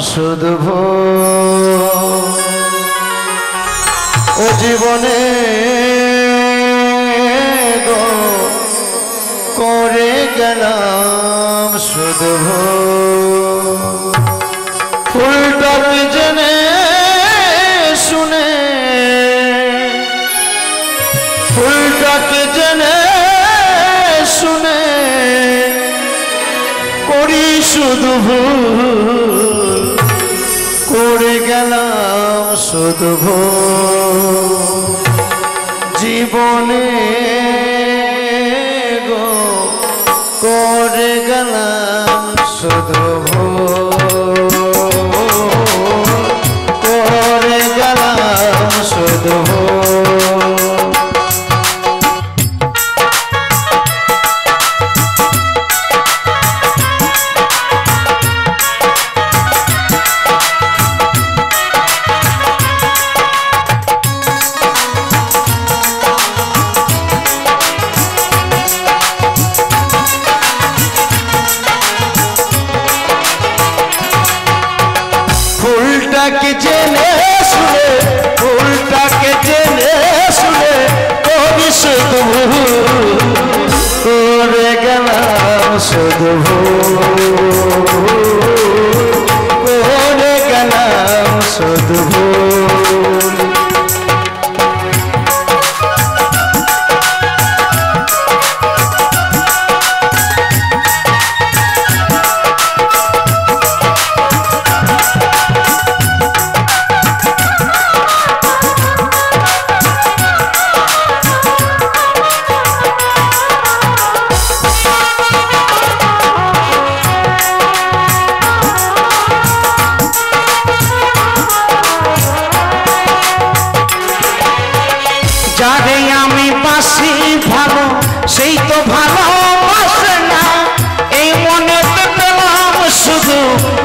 শুধু ও জীবনে গো করে গেলাম শুধু ফুলটাকে জেনে শুনে ফুলটাকে জেনে শুনে করি শুধু ভুল করে গেলাম শুধু জীবনে গো করে গেলাম শুধু করে গেলাম শুধু ফুলটাকে জেনে শুনে ফুলটাকে জেনে শুনে কবি শুধু করে গেলাম শুধু করে গেলাম শুধু যারে আমি বাসি ভালো সেই তো ভালোবাসে না এই মনে পেলাম শুধু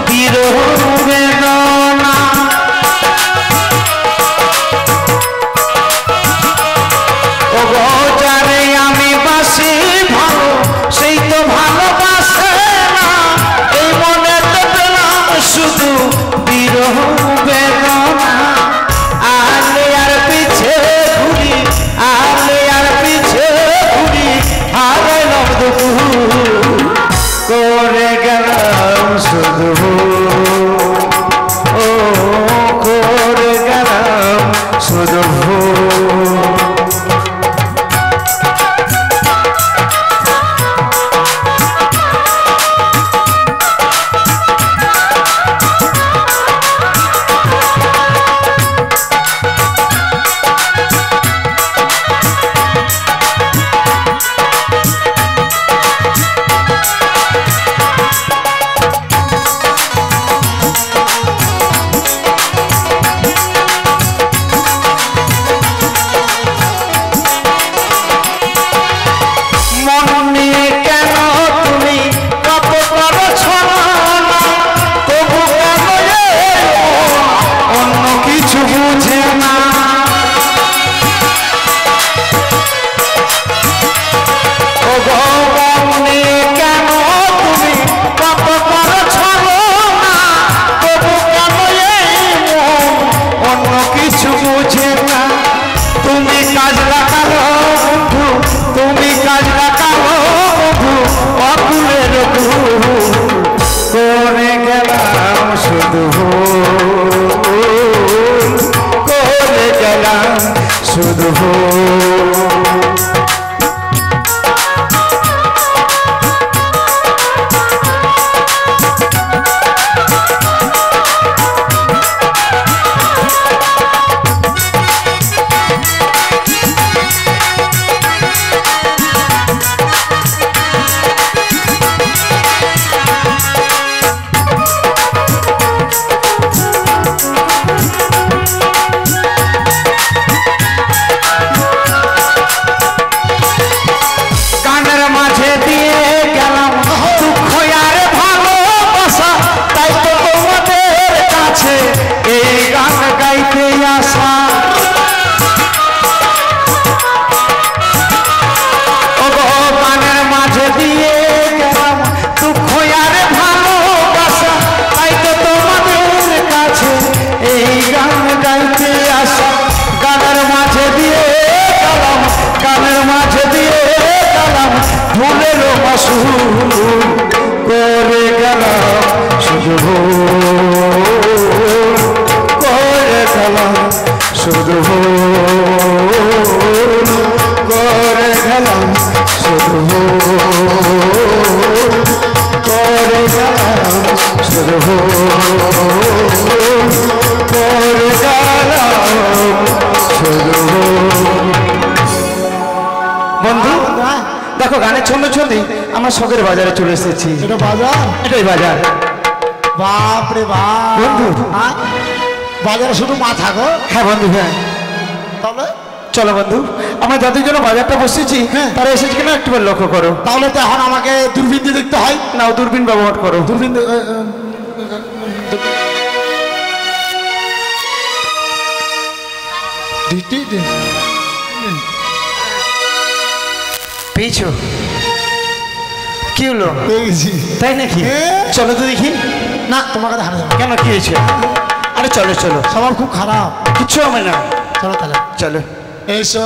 বিরহ বেদনা ও গো যারে আমি বাসি ভালো সেই তো ভালোবাসে না এই মনে পেলাম শুধু বিরহ বেদনা আলে আর পিছে করে গেলাম শুধু বন্ধু দেখো গানের ছন্দ ছন্দি আমরা শখের বাজারে চলে এসেছি। এটা বাজার? এটাই বাজার। বাপ রে বাপ বন্ধু বাজারে শুধু মাথা গো? হ্যাঁ বন্ধু হ্যাঁ। তাহলে চলো বন্ধু আমরা যাদের জন্য বাজারটা বসেছি তারা এসেছে কিনা একটু লক্ষ্য করো। তাহলে তো এখন আমাকে দূরবীন দিয়ে দেখতে হয়। নাও দূরবীন ব্যবহার করো। দূরবীন পেয়েছো? কি হলো? পেয়েছি। তাই নাকি? চলো তো দেখি। না তোমাকে দেখানো যাবে। কেন কি হয়েছে? আরে চলো চলো। সবার খুব খারাপ। কিচ্ছু হবে না। চলো তাহলে চলো। এসো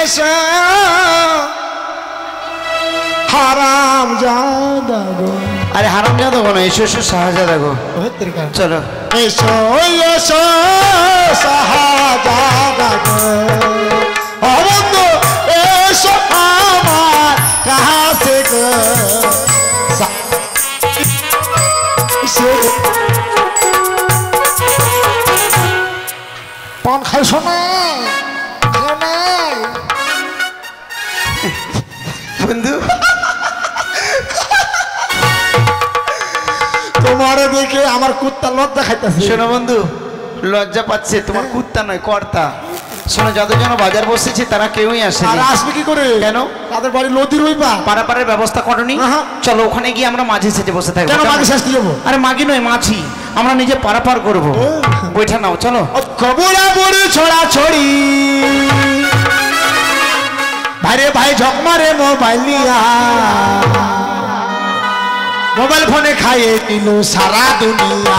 এসো হারাম জাদা গো। আরে হারাম জাদা গো না, এসো এসো শাহজাদা গো। চলো এসো এসো শাহজাদা গো। অবন্ধ এসো আমার কাছে গো। পান খাই শোনা বন্ধু তোমার দেখে আমার কুত্তা লজ্জা খাইতেছে। শোনো বন্ধু লজ্জা পাচ্ছে, তোমার কুত্তা নয় কর্তা। শোনো যতজন বাজার বসেছি তারা কেউই আসে। আর আসবে কি করে? কেন? তাদের বাড়ি নদীর ওই পা। পারাপারের ব্যবস্থা করনি? চলো ওখানে গিয়ে আমরা মাঝি সেজে বসে থাকবো। কেন মাঝি সাজতে যাবো? আরে মাগি নয় মাছি, আমরা নিজে পারাপার করবো। বৈঠা নাও চলো। কবুরা বুড়ি ছড়া ছড়ি ভাইরে ভাই ঝকমারে মোবাইল নিয়া মোবাইল ফোনে খাইয়ে দিল সারা দুনিয়া।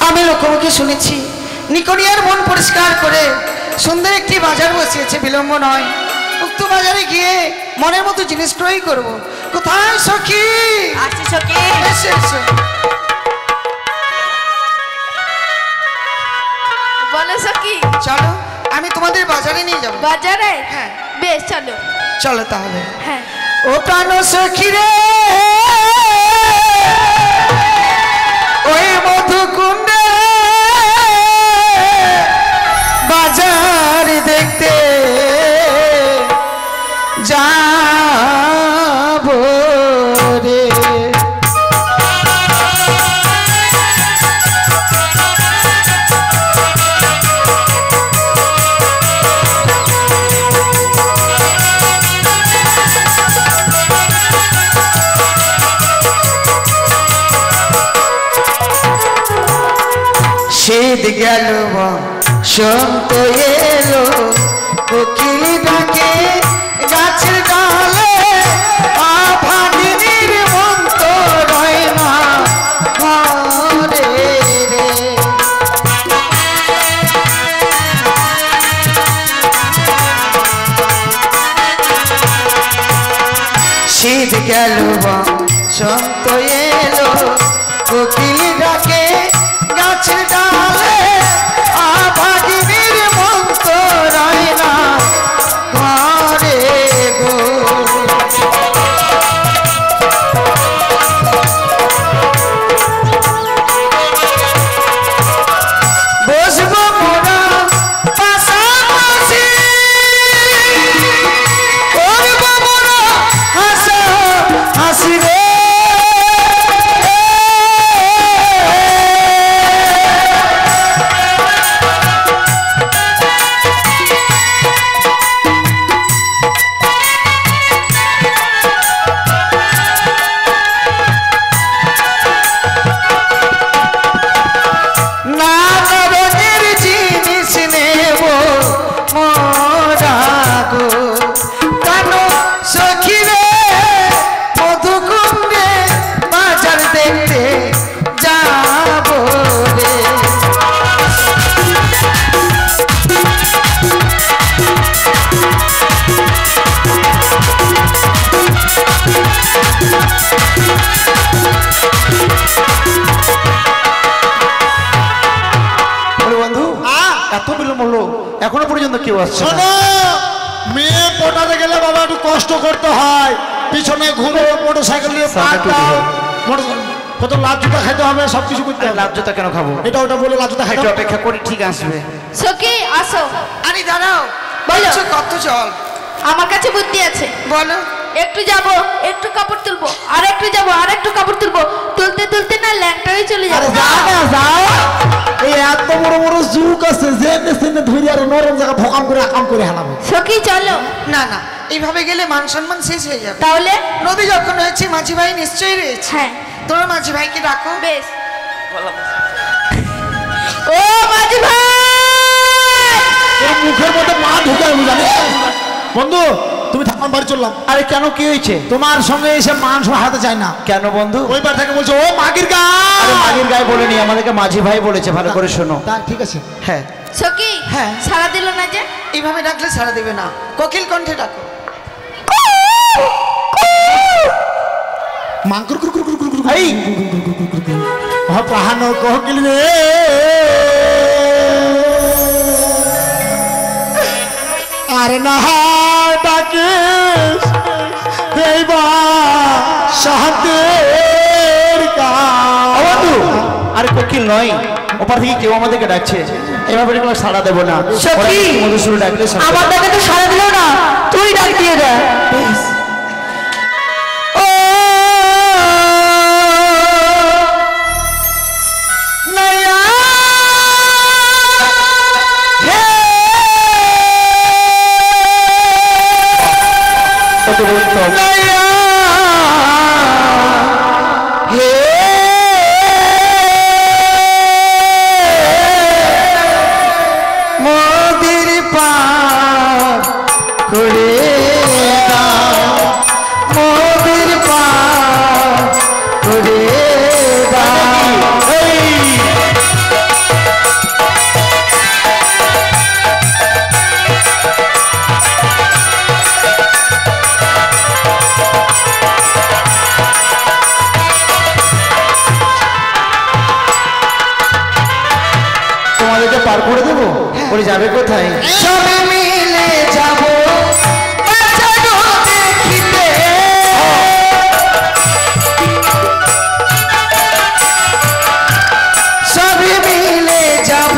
আমি লোকমুখে শুনেছি নিকোনিয়ার মন পরিষ্কার করে সুন্দর একটি বাজার বসিয়েছে, বিলম্ব নয় উক্ত বাজারে গিয়ে মনের মতো জিনিস ক্রয় করবো। কোথায় সখী? আসছি সখী। এসো এসো। বলো সখী। চলো আমি তোমাদের বাজারে নিয়ে যাবো। বাজারে? হ্যাঁ বেশ চলো। চলো তাহলে। হ্যাঁ ও প্রাণ সখী রে ওই মধুকুণ্ডে বাজার দেখতে যাবো রে। শীত গেল বসন্ত এলো কোকিল ডাকে গাছের ডালে আভাগিনীর মন্ত রয় না ঘরে রে। শীত গেল বসন্ত এলো কোকিল ডাকে গাছের ডালে আভাগিনীর মন্ত রয় না ঘরে গো। বসবো মোরা পাশাপাশি করবো মোরা হাসা হাসি রে। প্রোগ্রাম হলো এখনো পর্যন্ত কেউ আসছে না। শোনো, মেয়ে পটাতে গেলে বাবা একটু কষ্ট করতে হয়, পিছনে ঘুরো, মোটরসাইকেল নিয়ে পার দাও, কত লাভ জুতা খেতে হবে, সবকিছু করতে হবে। লাভ জুতা কেন খাবো? এটা ওটা বলে লাভ জুতা একটু খাইতে হবে। অপেক্ষা করি, ঠিক আসবে। সখী আসো। আরে দাঁড়াও, বলো। বলছো কত জল? আমার কাছে বুদ্ধি আছে। বলো। একটু যাব একটু কাপড় তুলবো, আর একটু যাব আর একটু কাপড় তুলবো, তুলতে তুলতে না ল্যাংটা হয়ে চলে যাবে। যাও, এই এত বড় বড় জুক আছে, জেনে সেনে ধরে আর নরম জায়গা ভকাম করে আকাম করে হালাবে। সখী চলো। না না, এইভাবে গেলে মান সম্মান শেষ হয়ে যাবে। তাহলে নদী যখন হয়েছে মাঝি ভাই নিশ্চয়ই রয়েছে। হ্যাঁ, তোমরা মাঝি ভাইকে ডাকো। বেশ। ও মাঝি ভাই, তোর মুখের মধ্যে মা ঢুকে আমি জানি। বন্ধু, তুমি থাকার বাড়ি চললাম। আরে কেন, কি হয়েছে? তোমার সঙ্গে এসে মান হারাতে চাই না। কেন বন্ধু? ওই বার থেকে বলছো ও মাগির গা। আরে মাগির গায়ে বলেনি, আমাদেরকে মাঝি ভাই বলেছে, ভালো করে শোনো। তা ঠিক আছে। হ্যাঁ সখী হ্যাঁ। সারা দিল না যে? এইভাবে ডাকলে সারা দেবে না, কোকিল কণ্ঠে ডাকো। মাংকুর কুর কুর কুর কুর কুর। এই প্রাণ কোকিল রে, আরে না ডাকিস দেবা শান্তির গা। বন্ধু, আরে কোকিল নয়, ওপার থেকে কেউ আমাদেরকে ডাকছে, এভাবে কোনো সাড়া দেবো না। সখী, মধুসূদন ডাকলে আমার ডাকে তো সারা দিল না, তুই ডাক দিয়ে দে। ও নয়া হে, কত বলতো নয়া হে, মোদের পার করে দাও, মোদের পার করে দাও। তোমাদেরকে পার করে দেবো, ওরে যাবে কোথায়? সবে মিলে যাব বাঁচানো দেখিতে, সবে মিলে যাব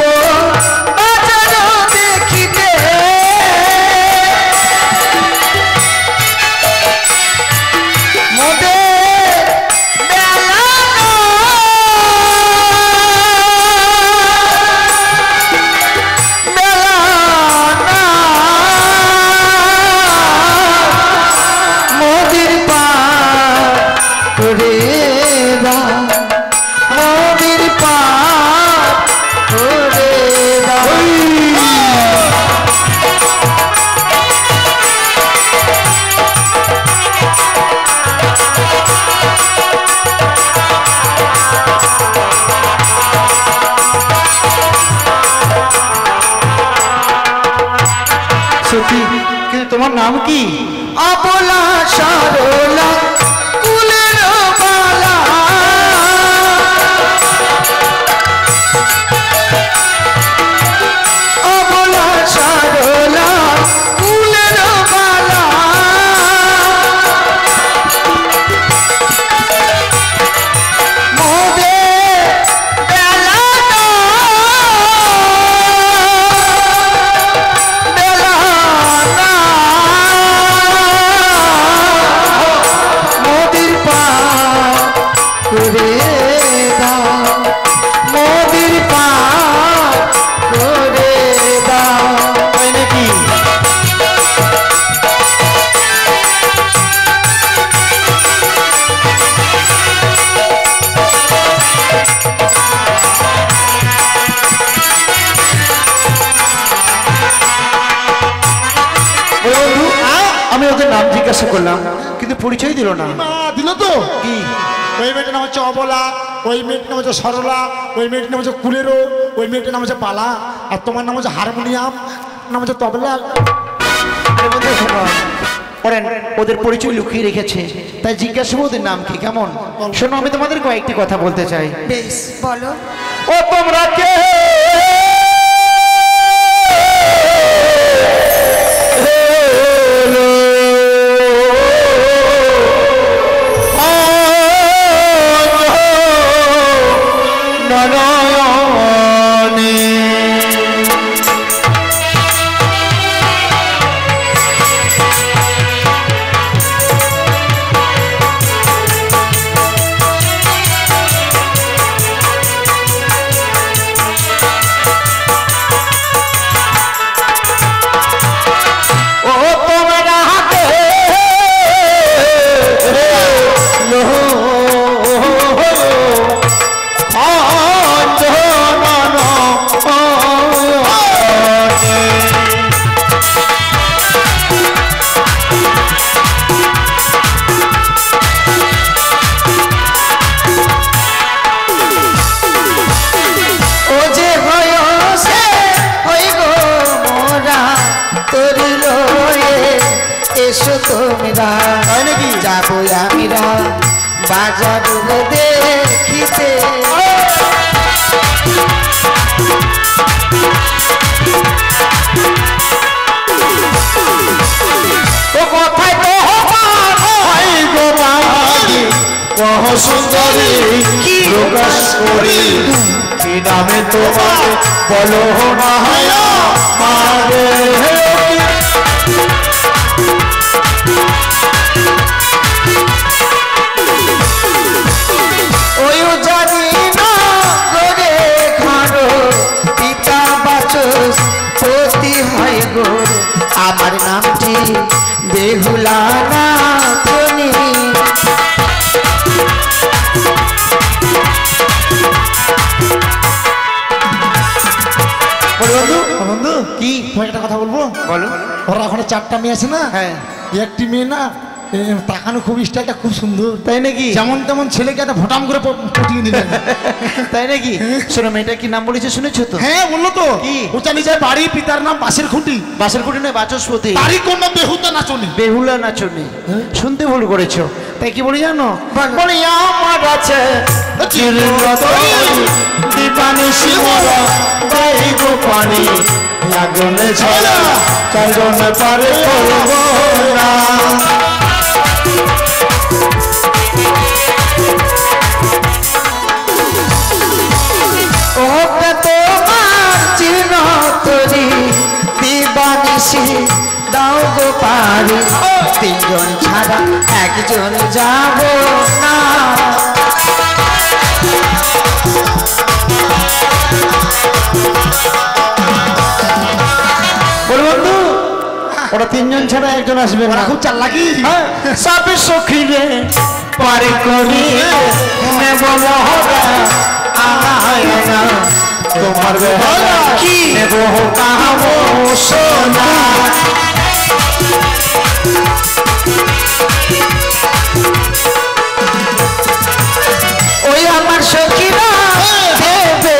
বাঁচানো দেখিতে, মোদের বেলা মোদের পার করে দাও, মোদের পার করে দাও। সত্যি, কিন্তু তোমার নাম কি? অবলা সরলা কুলের বালা, অবলা সরলা কুলের বালা, মোদের বেলা বেলা মোদের পার করে দাও, মোদের পার করে দাও। তাই নাকি? বন্ধু, আমি ওদের নাম জিজ্ঞাসা করলাম, কিন্তু পরিচয় দিল না। দিল তো কি? ওই মেয়েটার নাম হচ্ছে অবলা, ওই মেয়েটার নাম হচ্ছে সরলা, ওই মেয়েটার নাম হচ্ছে কুলেরো, ওই মেয়েটার নাম হচ্ছে পালা, আর তোমার নাম হচ্ছে হারমোনিয়াম, নাম হচ্ছে তবলা। আরে বন্ধু শোনো, ওদের পরিচয় লুকিয়ে রেখেছে, তাই জিজ্ঞাসা ওদের নাম কি, কেমন? শোনো, আমি তোমাদের কয়েকটি কথা বলতে চাই। বেশ বলো। ও তোমরা কে? এসো তোমরা তাই নাকি? যাবো আমিরা বাজার দেখিতে ও কথায় কহ সুন্দরী কি প্রকাশ করি কি নামে তোমার বলো না মারে ওই জানি না করে খাড়ো পিতা বাচস পতি হয় গো আমার নামটি বেহুলা নাচনি বন্ধু বন্ধু কি তোমাকে একটা কথা বলবো বলো ওরা এখন 4টা মেয়ে আছে না হ্যাঁ একটি মেয়ে না তাকানো খুব স্টাইলটা খুব সুন্দর তাই নাকি যেমন তেমন ছেলেকে একটা ভটাম করে পটিয়ে দিলেন তাই নাকি শোনো মেয়েটা কি নাম বলেছে শুনেছো তো হ্যাঁ বললো তো কি? উঁচা নিচের বাড়ি পিতার নাম বাসের খুঁটি বাসের কুটি নয় বাচস্পতি বাড়ি কোন নাম বেহুতা নাচনি বেহুলা নাচনি শুনতে ভুল করেছো তাই কি বলি জানো বলো। বলি আমার আছে দীপানি শিবরা গাই গো পানি আগুনে ঝরা চারজনে পারে করব না ওটা তোমার চিহ্ন তরি দিবানিসি দাও গো পারি তিনজন ছাড়া একজন যাব না বল বন্ধু ওরা তিনজন ছাড়া একজন আসবে ওরা না খুব চালাকি হ্যাঁ, সব সখী রে পারে করি নেব মহরা আনা তোমার বেহারা কি নেব কাহাবো সোনা ওই আমার সখীরা দেবে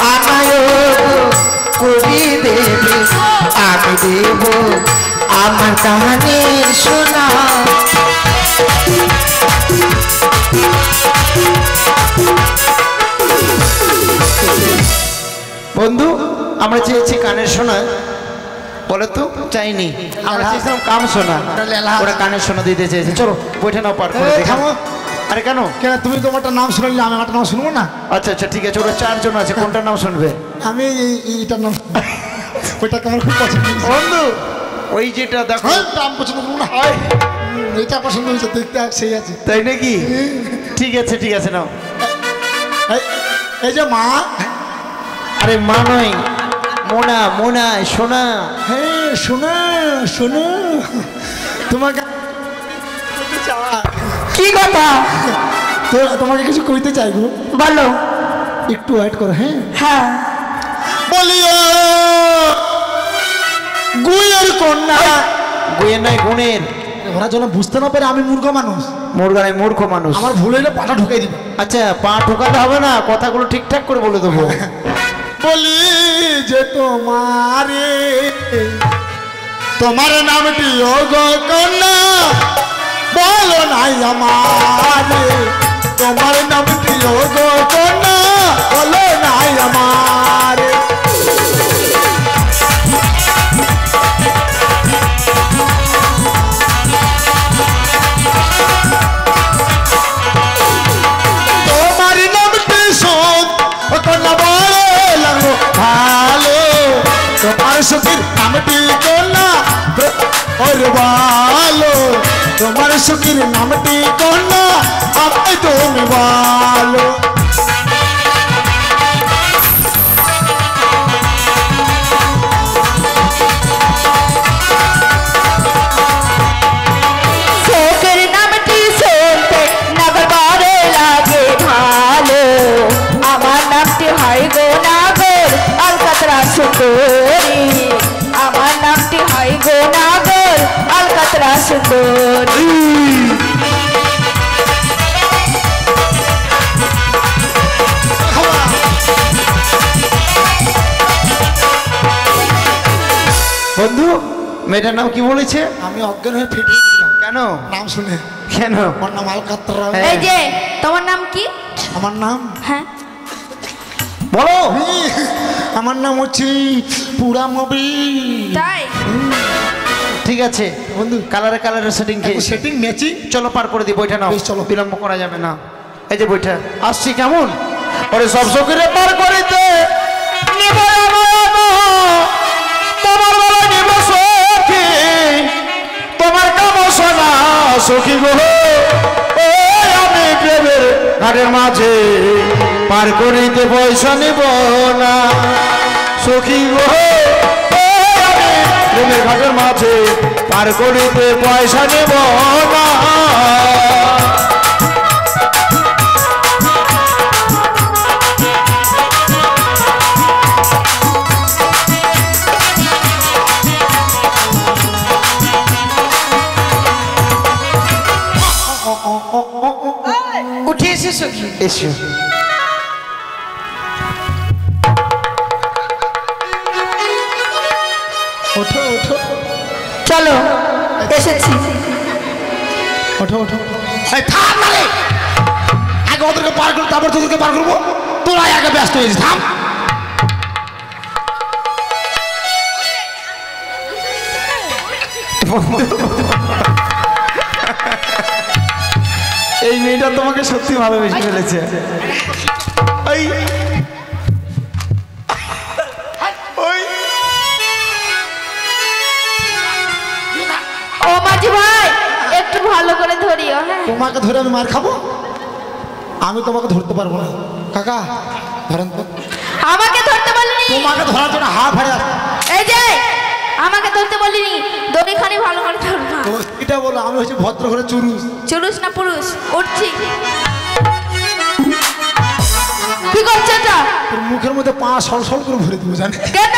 আনায় কবি দেবে আমি দেব আমার কাহানি শোনা বন্ধু আমরা চেয়েছি কানের শোনা বলে তো চাইনি আমরা চেয়েছিলাম কাম শোনা ওরা কানের শোনা দিতে চেয়েছে চলো বইটা নাও পার করে এই, দেখো থামো। আরে কেন কেন তুমি তোমারটা নাম শুনলে আমি আমারটা নাম শুনবো না আচ্ছা আচ্ছা ঠিক আছে ওরা চারজন আছে কোনটার নাম শুনবে আমি এইটার নাম ওইটাকে আমার খুব পছন্দ হয়েছে। বন্ধু ওই যেটা দেখো হ্যাঁ, নাম পছন্দ করবো না এইটা পছন্দ হয়েছে দেখতে সেই আছে তাই নাকি ঠিক আছে নাও এই- এই যে মা আরে মা নয় মোনা মোনা সোনা হ্যাঁ শোনো শোনো তোমাকে কি কথা তোমাকে কিছু কইতে চাইবো বলো একটু ওয়েট করো হ্যাঁ হ্যাঁ বলিও গুয়ের কন্যা গুয়ের নয় গুণের ওরা যেন বুঝতে না পারে আমি মূর্খ মানুষ মুরগা নয় মূর্খ মানুষ আমার ভুল হইলে পাটা ঢুকাই দিবে আচ্ছা পা ঠোকাতে হবে না কথাগুলো ঠিকঠাক করে বলে দেবো বলি যে তোমারে তোমার নামটি গো কন্যা বলো নাই আমারে তোমার নামটি গো কন্যা বলো নাই আমারে তোমার নামটি শোন ও কন্যা বলো লাগলো ভালো তোমার সখীর নামটি কন্যা ওরে ভালো তোমার সখীর নামটি কন্যা আমি তুমি ভালো চোখের নামটি শুনতে নগরে লাগে ভালো আমার নামটি হয় গো নাগর আলকাতরা সুন্দরী আমার নামটি হয় গো নাগর আলকাতরা সুন্দরী মেয়েটার নাম কি বলেছে? আমি অজ্ঞান হয়ে ফেটে দিলাম কেন? নাম শুনে। কেন? আমার নাম আলকাতরা। হ্যাঁ। এই যে তোমার নাম কি? আমার নাম হ্যাঁ বলো। আমার নাম হচ্ছে পুরা মবি। তাই ঠিক আছে বন্ধু কালারে কালারে সেটিং খেয়ে সেটিং ম্যাচিং। চলো পার করে দিই বইটা নাও। বেশ, চলো। বিলম্ব করা যাবে না। এই যে বইটা আসছি কেমন? ওরে সব সকিরে পার করিতে নিব তোমার বেলা নিব সখী তোমার কাম সোনা সখী গো ও আমি প্রেমের ঘাটের মাঝে পার করিতে পয়সা নিব না সখী গো ও আমি প্রেমের ঘাটের মাঝে পার করিতে পয়সা নিব না। উঠে এসে সখী এসো ওঠো ওঠো চলো এসেছি। ওঠো ওঠো। এই থাম না রে। আগে ওদেরকে পার করবো তারপর তোদেরকে পার করবো। তোরা আগে ব্যস্ত হয়েছিস, থাম। এই মেয়েটা তোমাকে সত্যি ভালোবেসে ফেলেছে। ওই ওই ও মাঝি ভাই একটু ভালো করে ধরিও। হ্যাঁ তোমাকে ধরে আমি মার খাবো? আমি তোমাকে ধরতে পারবো না কাকা, ধরেন তো। আমাকে ধরতে বলিনি। তোমাকে ধরার জন্য হাফ হারে আসছে। এই যে আমাকে ধরতে বলিনি, দড়িখানি ভালো করে ধরবা। তো এটা বলো আমি হচ্ছে ভদ্র ঘরে চুরুস। চুরুস না পুরুষ? উঠছি। কি করছে এটা? তোর মুখের মধ্যে পা সল সল করে ভরে দিব জানে। কেন?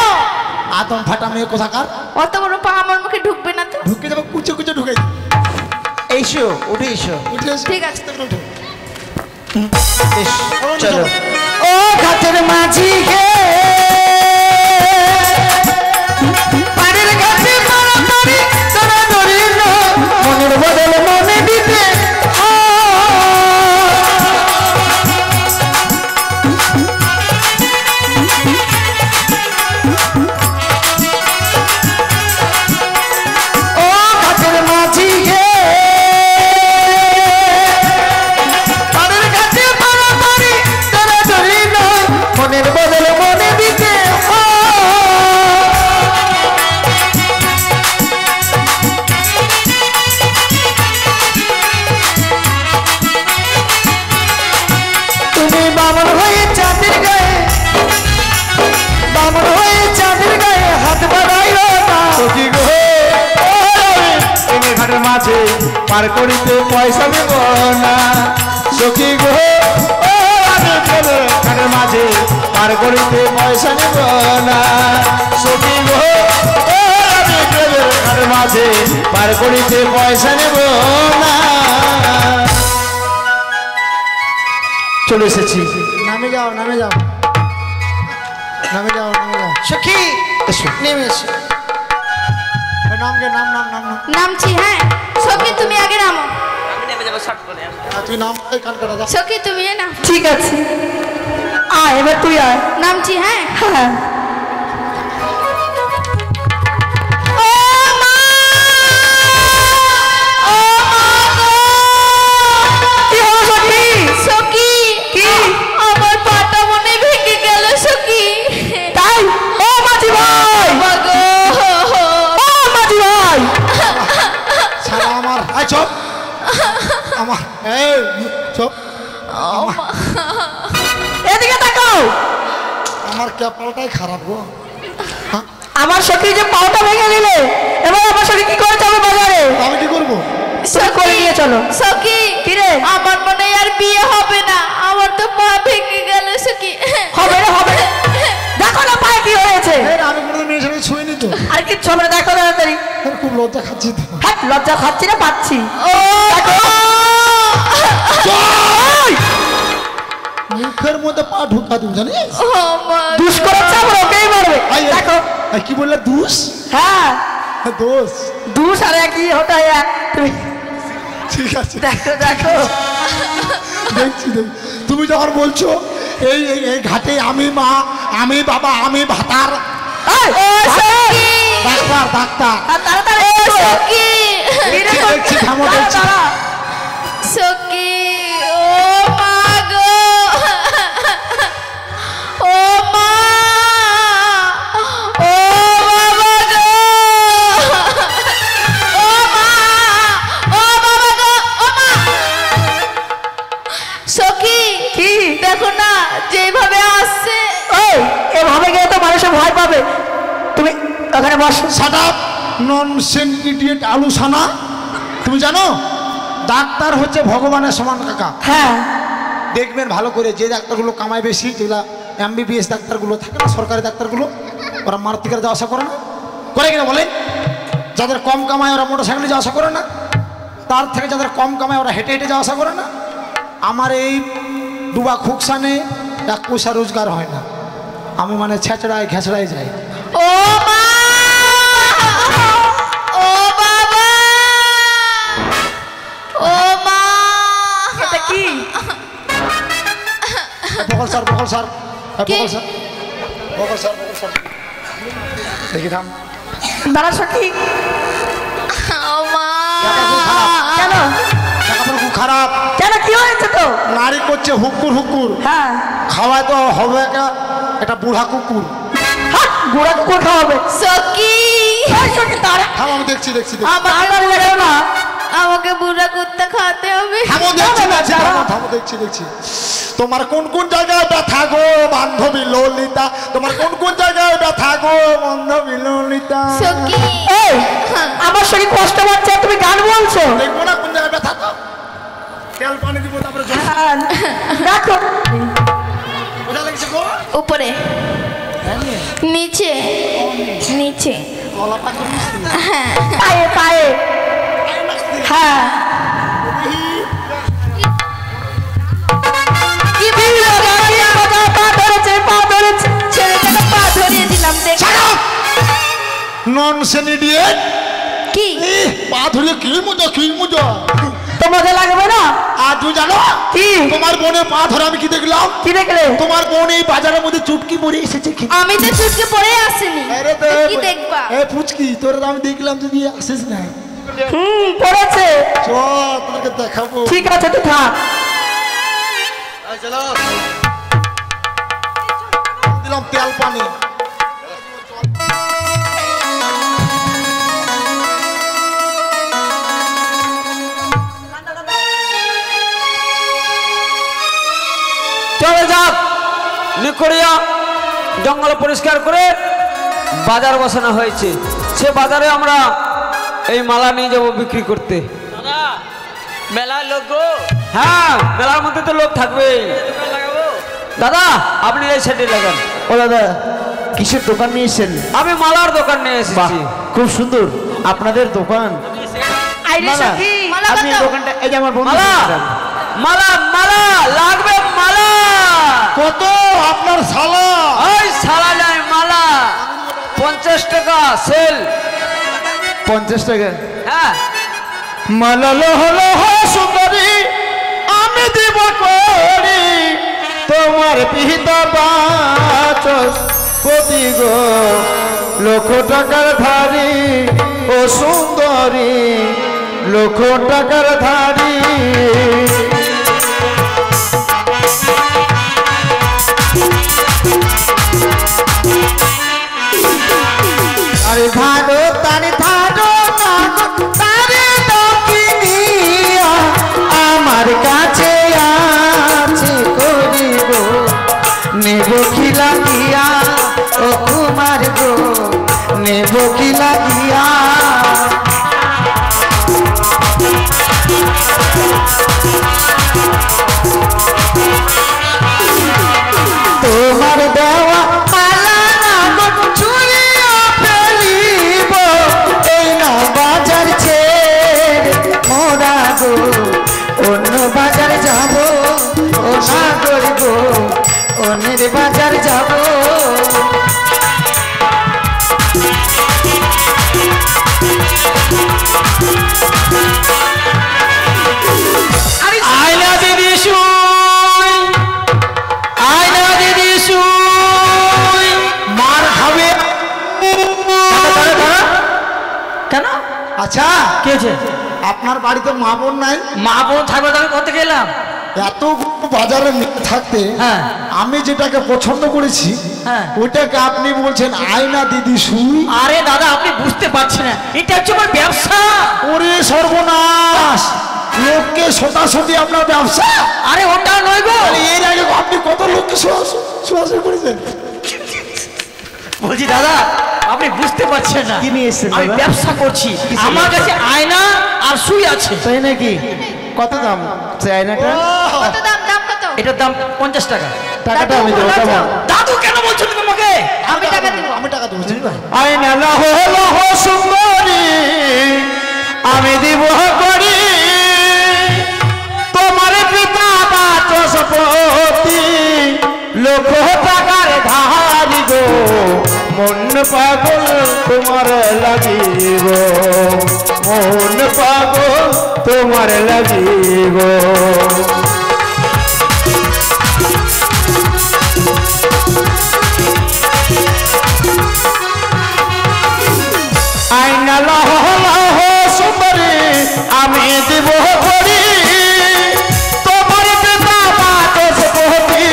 আতম ফাটা মেয়ে কোথাকার। অত বড় পা আমার মুখে ঢুকবে না তো। ঢুকে যাবে কুচে কুচে ঢুকে এসো উঠে এসো। ঠিক আছে। চলো ও ঘাটের মাঝি গে পাড়ের কাছে মারামারি তোরা ধরিল মনের বদল মনে দিতে ও ঘাটের মাঝি গে পাড়ের কাছে মারামারি তোরা ধরিল মনের বদল মনে দিতে তুমি বামন হয়ে চাঁদের গায়ে বামন হয়ে চাঁদের গায়ে হাত বাড়াইও না সখী গো প্রেমের ঘাটের মাঝে পার করিতে পয়সা দেব না সখী গো ও আমি প্রেমের ঘাটের মাঝে পার করিতে পয়সা নেব না সখী গো ও আমি প্রেমের ঘাটের মাঝে পার করিতে পয়সা নেব না। চলে এসেছি। নামে যাও নামে যাও নামে যাও নামে যাও। সখী এসো নেমে এসো। নাম কে নাম নাম নাম নাম। নামছি। হ্যাঁ সখী তুমি আগে নামো। তুই নাম এই কান কাটা যা। সখী তুমি নাম। ঠিক আছে আয় এবার তুই আয়। নামছি। হ্যাঁ হ্যাঁ ও মা! ও মা গো! কি হলো সখী? সখী কি? আমার পাটা মনে ভেঙে গেল সখী। তাই ও মাঝি ভাই মা গো! ও মাঝি ভাই সারা আমার আয় চপ আমার এই চপ এদিকে তাকাও। আমার কপালটাই খারাপ গো। হ্যাঁ আমার সখী যে পাওটা ভেঙে দিলে এবার আমার সখী কি করে যাবে বাজারে? আমি কি করবো? তুমি করে নিয়ে চলো। সখী কি রে? আমার মনে হয় আর বিয়ে হবে না, আমার তো পা ভেঙে গেল সখী। হবে রে হবে রে। দেখো না পায়ে কি হয়েছে। এই আমি কোনো মেয়ের সাথে ছুঁইনি তো। আর কি চলো দেখো তাড়াতাড়ি। আমি খুব লজ্জা খাচ্ছি তো। হাট লজ্জা খাচ্ছি না পাচ্ছি। ও মুখের মধ্যে পা ঢুকা দিও জানিস? ও মা! দুষ করেছে আবার ওকেই মারবে। আই দেখো কি বললে দুষ? হ্যাঁ দোষ दूस अरे की होता है তুমি ঠিক আছে দেখো দেখো দেখছি তুমি যখন বলছো এই এই ঘাটে আমি মা আমি বাবা আমি ভাতার ডাক্তার ডাক্তার তাড়াতাড়ি সখী দেখছি থামো দেখছি সখী ও মা গো ও মা ও বাবা গো ও মা ও বাবা গো ও মা সখী কি দেখো না যেভাবে আসছে ওই এভাবে গেলে তো মানুষ ভয় পাবে তুমি ওখানে বসো শাট আপ ননসেন্স ইডিয়েট আলুসানা তুমি জানো ডাক্তার হচ্ছে ভগবানের সমান কাকা হ্যাঁ দেখবেন ভালো করে যে ডাক্তারগুলো কামায় বেশি যেগুলা এমবিবিএস ডাক্তারগুলো থাকে না সরকারি ডাক্তারগুলো ওরা মারুতিকার যাওয়া আসা করে না করে কিনা বলেন যাদের কম কামায় ওরা মোটরসাইকেলে যাওয়া আসা করে না তার থেকে যাদের কম কামায় ওরা হেঁটে হেঁটে যাওয়া আসা করে না আমার এই ডুবা খুকসানে এক পয়সা রোজগার হয় না আমি মানে ছেঁচড়ায় ঘেঁচড়ায় যাই ও মা ও বাবা ও মা এটা কি বকল স্যার বকল স্যার কে? বকল স্যার বকল স্যার বকল স্যার দেখি থাম দাঁড়া সখী ও মা কেন টাকা খুব খারাপ কেন কি হয়েছে তো নারী করছে হুকুর হুকুর হ্যাঁ খাওয়ায় তো হবে একটা বুড়া কুকুর বুড়া কুকুর খাওয়াবে সখী ওই সখী তারা থাম আমি দেখছি দেখছি আমার লেগে না আমাকে বুড়া কুত্তা খাওয়াতে হবে থামো দেখছি দেখছি থামো দেখছি দেখছি তোমার কোন কোন জায়গায় ব্যথা গো বান্ধবী ললিতা তোমার কোন কোন জায়গায় ব্যথা গো বান্ধবী ললিতা সখী এই আমার শরীর কষ্ট হচ্ছে তুমি গান বলছো দেখবো না কোন জায়গায় ব্যথা তো তেল পানি দিব তারপরে জল হ্যাঁ, দেখো বোঝা লাগছে গো উপরে নিচে নিচে গলাটা করিস হ্যাঁ পায়ে পায়ে হ্যাঁ কি পা ধরেছে পা ধরেছে ছেলেটাকে পা ধরিয়ে দিলাম দেখ ননসেন্স ইডিয়েট কি পা ধরে কি মজা তো মজা লাগবে না আর তুই জানো কি তোমার বোনের পা ধরে আমি কি দেখলাম কি দেখলে তোমার বোন এই বাজারের মধ্যে চুটকি পরে এসেছে কি আমি তো চুটকে পড়ে আসিনি আরে তো কি দেখবা এ পুচকি তোর আমি দেখলাম তুই আসিস না পড়েছে চল তোকে দেখাবো ঠিক আছে তুই থাক দিলাম তেল পানি চলে যাক নিকড়িয়া জঙ্গল পরিষ্কার করে বাজার বসানো হয়েছে সে বাজারে আমরা এই মালা নিয়ে যাব বিক্রি করতে মেলার লোক গো হ্যাঁ মেলার মধ্যে তো লোক থাকবেই দোকান লাগাবো দাদা আপনি এই সাইডে লাগান ও দাদা কিসের দোকান নিয়েছেন আমি মালার দোকান নিয়ে বাহ এসেছি খুব সুন্দর আপনাদের দোকান আইরে মালা, সখী মালা আপনি এই কত? দোকানটা এই যে আমার বন্ধু মালা মালা মালা লাগবে মালা কত আপনার শালা ওই সালা নাই মালা 50 টাকা সেল 50 টাকা হ্যাঁ মালালো হলো সুন্দরী আমি দিব করি তোমার পিতা বাচস প্রতি গো লক্ষ টাকার ধারি ও সুন্দরী লক্ষ টাকার ধারি আরে ধারো তারে ধারো তারে দক্ষিণিয়া আমার কাছে আছে করিব নেব কি লাগিয়া ও কুমার গো নেব কি লাগিয়া তোমার দেওয়া মালা না গো চুরিয়া ফেলিব এই না বাজার ছেড়ে মোরা গো অন্য বাজার যাব ও না করব অন্যের বাজার যাব আচ্ছা কি হয়েছে? আপনার বাড়িতে মা বোন নাই? মা বোন থাকবে তো আমি করতে গেলাম। এত বাজারে থাকতে হ্যাঁ। আমি যেটাকে পছন্দ করেছি হ্যাঁ। ওইটাকে আপনি বলছেন আয়না দিদি শুই। আরে দাদা আপনি বুঝতে পারছেন না, এটা হচ্ছে আমার ব্যবসা। ওরে সর্বনাশ, লোককে শোটাশোটি আপনার ব্যবসা? আরে ওটা নয় গো, তাহলে এর আগে আপনি কত লোককে শোয়াশোই করেছেন? বলছি দাদা আপনি বুঝতে পারছেন না, কি নিয়ে এসেছেন আমি দাদা? ব্যবসা করছি, আমার কাছে আয়না আর সুই আছে। তাই নাকি? কত দাম সেই আয়নাটা? কত দাম? দাম কত? এটার দাম 50 টাকা। টাকাটা আমি দেবো কেমন? দাদু কেন বলছো তুমি আমাকে? আমি টাকা দেবো। আমি টাকা দেবো, বুঝলি ভাই? আয়না লহ লহ সুন্দরী আমি দিব করি তোমার পিতা বাচস্পতি লোক টাকার ধারি গো মন পাগল তোমার লাগিব মন পাগল তোমার লাগিব আয়না লহ লহ সুন্দরী আমি দিব করি তোমার পিতা বাচস্পতি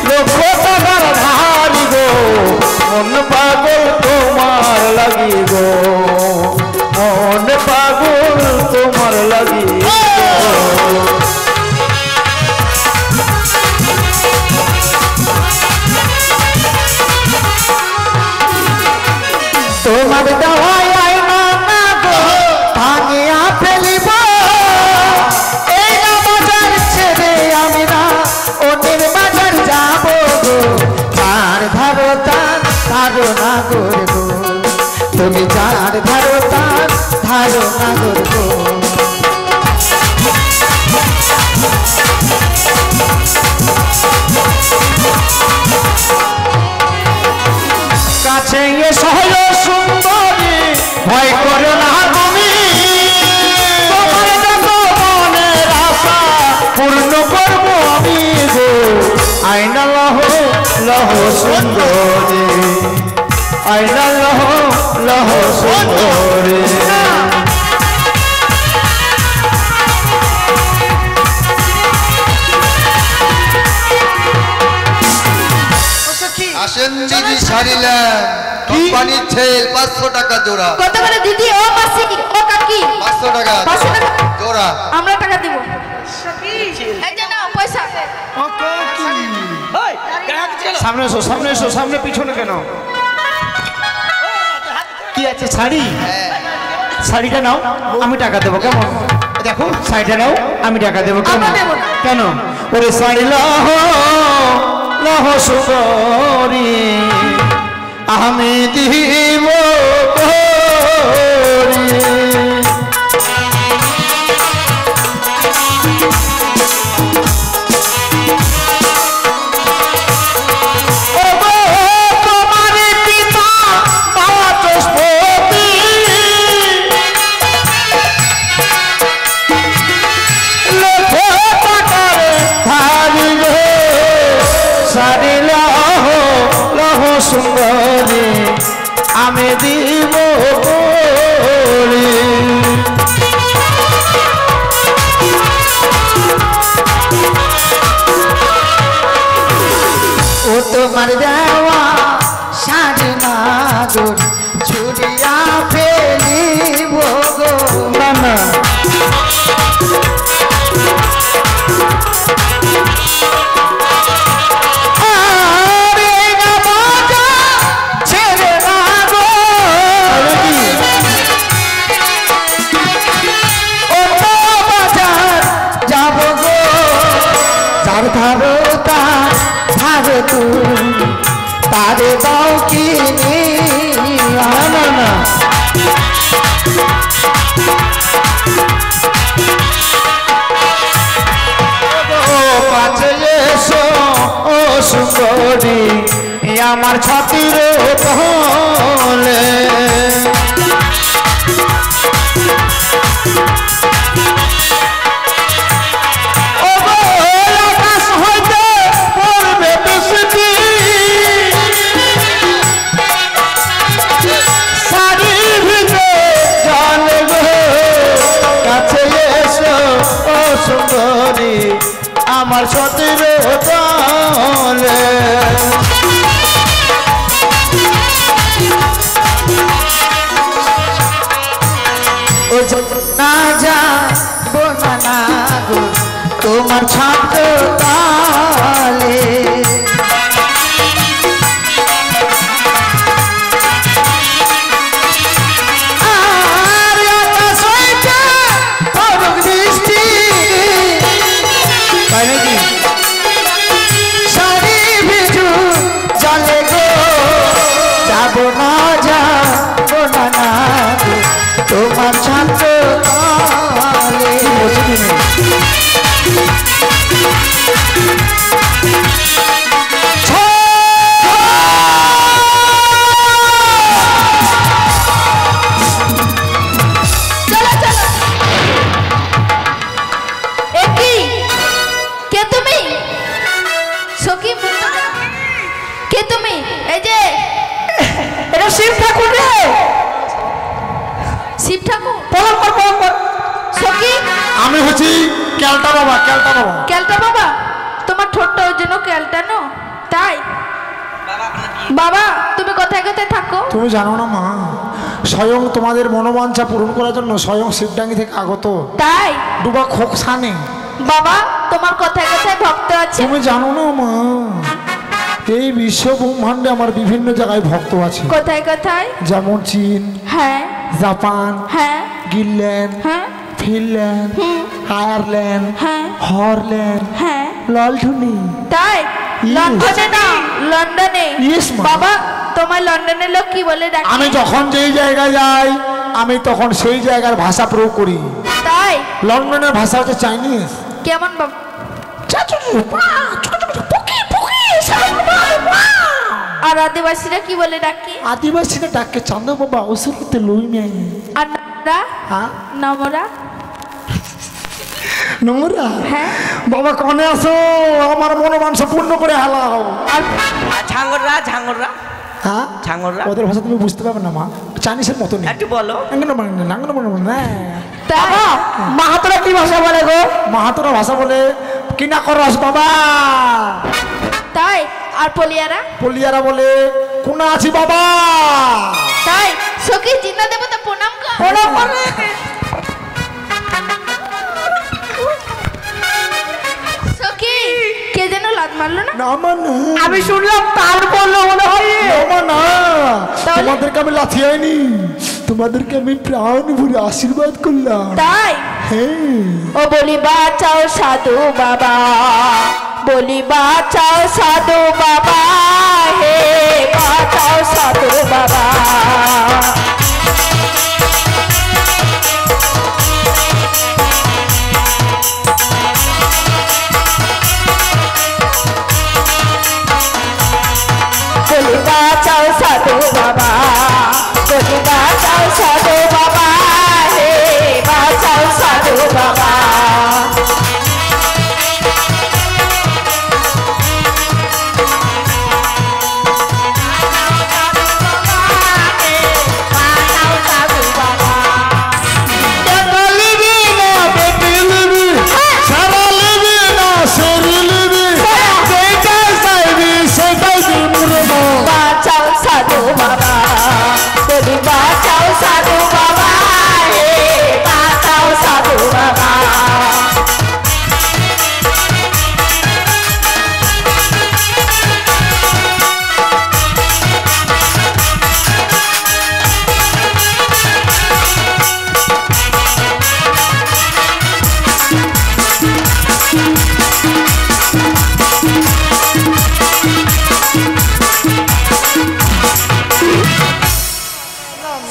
লোক টাকার ধারি গো মন পাগল তোমার লাগিব মন পাগল তোমার লাগিব তোমার দেওয়ায় আয়না না গো ভাঙিয়া ফেলিব এই না বাজার ছেড়ে আমি না ওদের বাজার যাব গো চার ধারো তার ধারো না গো তুমি চার ধারো তার ধারো না গো কাছে এসে হলো সুন্দরী ভয় করো না তুমি তোমার যত মনের আশা পূর্ণ করবো আমি গো আয়না লহ লহ সুন্দরী আয়না লহ লহ সুন্দরী আসেন দিদি সারিলেন কোম্পানির ছেল 500 টাকা জোড়া। কত করে দিদি? ও মাসি, ও কাকি, 500 টাকা 500 টাকা জোড়া। আমরা টাকা দিব। এই যে নাও পয়সা। ওই, গ্রাহক ছিল। সামনে এসো সামনে এসো সামনে পিছনে কেন কি আছে শাড়ি শাড়িটা নাও আমি টাকা দেবো কেমন দেখো শাড়িটা নাও আমি টাকা দেবো কেমন আমরা দেবো না। কেন ওরে শাড়ি লহ লহ সুন্দরী আমি দিব করি। সুন্দরী আমি দিব করি। ও তোমার দেওয়া শাড়ি না গো ছুড়িয়া ফেলিব গো না না তারে দাও কিনি না না না কাছে এসো ও সুন্দরী আমার ছাতির তলে শাড়ি ভিজে জল গো কে তুমি? এই যে এটা শিব ঠাকুর রে। শিব ঠাকুর। প্রণাম কর, প্রণাম কর। সখী আমি হচ্ছি ক্যালটা বাবা, ক্যালটা বাবা। ক্যালটা বাবা, তোমার ঠোঁটটা ওই জন্য ক্যালটানো তাই? বাবা তুমি কোথায় কোথায় থাকো? তুমি জানো না মা, স্বয়ং তোমাদের মনোবাঞ্ছা পূরণ করার জন্য স্বয়ং শিবডাঙ্গি থেকে আগত তাই ডুবা খোকসানে। বাবা তোমার কোথায় কোথায় ভক্ত আছে? তুমি জানো না মা, এই বিশ্ব ব্রহ্মাণ্ডে আমার বিভিন্ন জায়গায় ভক্ত আছে। কোথায় কোথায়? যেমন চীন, হ্যাঁ জাপান, হ্যাঁ গ্রিনল্যান্ড, হ্যাঁ ফিনল্যান্ড, আয়ারল্যান্ড, হ্যাঁ হরল্যান্ড, হ্যাঁ লালটুনি। তাই লন্ডনে না লন্ডনে? Yes, ma'am. বাবা তোমার লন্ডনের লোক কি বলে ডাকে? আমি যখন যেই জায়গায় যাই আমি তখন সেই জায়গার ভাষা প্রয়োগ করি। তাই লন্ডনের ভাষা হচ্ছে চাইনিজ। কেমন বাবা? আর আদিবাসীরা কি বলে ডাকে? আদিবাসীরা ডাকে চান্দ বাবা ওসুরতে লই নেই। আর নামরা? হ্যাঁ নামরা? নোংরা। হ্যাঁ বাবা কনে আসো, আমার মনোমাংস পূর্ণ করে হালাও। আর ঝাঙ্গররা ঝাঙ্গররা হ্যাঁ ঝাঙ্গররা ওদের ভাষা তুমি বুঝতে পারবে না মা, চাইনিজের মতো নেই। একটু বলো। তাই মাহাতরা কি ভাষা বলে গো? মাহাতোরা ভাষা বলে কিনা করস বাবা। তাই আর পলিয়ারা? পলিয়ারা বলে কোনা আছি বাবা। তাই সখী জিন্দা দেবতা প্রণাম কর। প্রণাম করে। সখী কে যেন লাত মারলো না? না মা না, আমি শুনলাম তার বললো মনে হয়। না মা না, তাহলে? তোমাদেরকে আমি লাথি আইনি, তোমাদেরকে আমি প্রাণ ভরে আশীর্বাদ করলাম। তাই হ্যাঁ ও বলি বাঁচাও সাধু বাবা, বলি বাঁচাও সাধু বাবা, হে বাঁচাও সাধু বাবা। বলি বাঁচাও সাধু বাবা, বলি বাঁচাও সাধু বাবা, হে বাঁচাও সাধু বাবা। বাঁচাও সাধু বাবা, বলি বাঁচাও সাধু বাবা, হে বাঁচাও সাধু বাবা।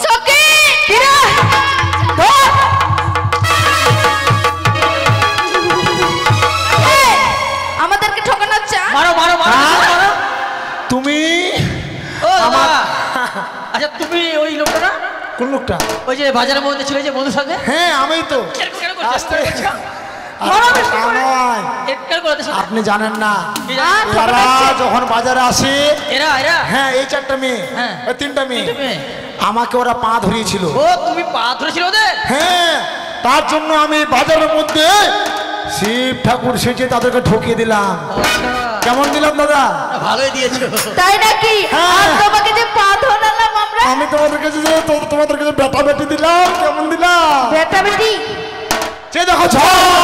সখী আমাদেরকে ঠকানোর চা। মারো মারো মারো মারো। তুমি ও বাবা, আচ্ছা তুমি ওই লোকটা না, কোন লোকটা? ওই যে বাজারের মধ্যে ছিল যে বন্ধুর সাথে হ্যাঁ আমি তো। কেন করছো? আস্তে। করছো? তা নয়, কেন করতে সাথে? আপনি জানেন না, কি জানো? এরা যখন বাজারে আসে, এরা এরা হ্যাঁ এই চারটা মেয়ে, হ্যাঁ। এই তিনটা মেয়ে, তিনটে মেয়ে। আমাকে ওরা পা ধরিয়েছিল। ও তুমি পা ধরেছিল ওদের? হ্যাঁ তার জন্য আমি বাজারের মধ্যে শিব ঠাকুর সেজে তাদেরকে ঠকিয়ে দিলাম। আচ্ছা, কেমন দিলাম দাদা? ভালোই দিয়েছো। তাই নাকি? হ্যাঁ। আর তোমাকে যে পা ধরালাম আমরা, আমি তোমাদের কাছে তোমাদের কাছে বেটা বেটি দিলাম, কেমন দিলাম? বেটা বেটি সে দেখো ঝড়